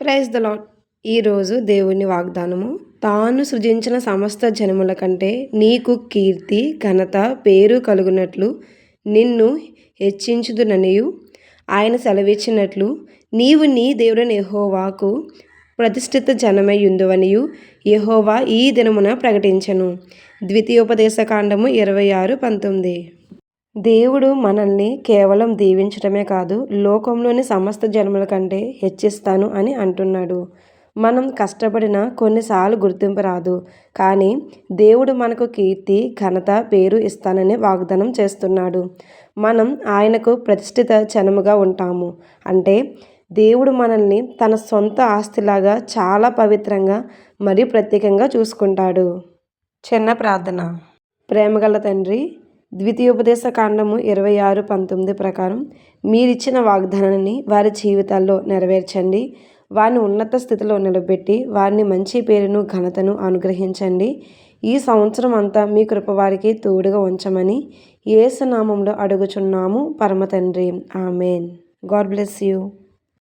Praise the lord. ఈరోజు దేవుని వాగ్దానము, తాను సృజించిన సమస్త జనముల కంటే నీకు కీర్తి ఘనత పేరు కలుగునట్లు నిన్ను హెచ్చించుదుననియు ఆయన సెలవిచ్చినట్లు నీవు నీ దేవుడైన యెహోవాకు ప్రతిష్ఠిత జనమై యుందువనియు యెహోవా ఈ దినమున ప్రకటించెను. ద్వితీయోపదేశకాండము 26:19. దేవుడు మనల్ని కేవలం దీవించడమే కాదు, లోకంలోని సమస్త జనముల కంటే హెచ్చిస్తాను అని అంటున్నాడు. మనం కష్టపడిన కొన్నిసార్లు గుర్తింపు రాదు, కానీ దేవుడు మనకు కీర్తి ఘనత పేరు ఇస్తానని వాగ్దానం చేస్తున్నాడు. మనం ఆయనకు ప్రతిష్ఠిత జనముగా ఉంటాము. అంటే దేవుడు మనల్ని తన సొంత ఆస్తిలాగా చాలా పవిత్రంగా మరియు ప్రత్యేకంగా చూసుకుంటాడు. చిన్న ప్రార్థన. ప్రేమగల తండ్రి, ద్వితీయోపదేశకాండము 26:19 ప్రకారం మీరిచ్చిన వాగ్దానాన్ని వారి జీవితాల్లో నెరవేర్చండి. వారిని ఉన్నత స్థితిలో నిలబెట్టి వారిని మంచి పేరును ఘనతను అనుగ్రహించండి. ఈ సంవత్సరం అంతా మీ కృప వారికి తోడుగా ఉంచమని యేసు నామములో అడుగుచున్నాము పరమ తండ్రి. ఆమెన్. God bless you.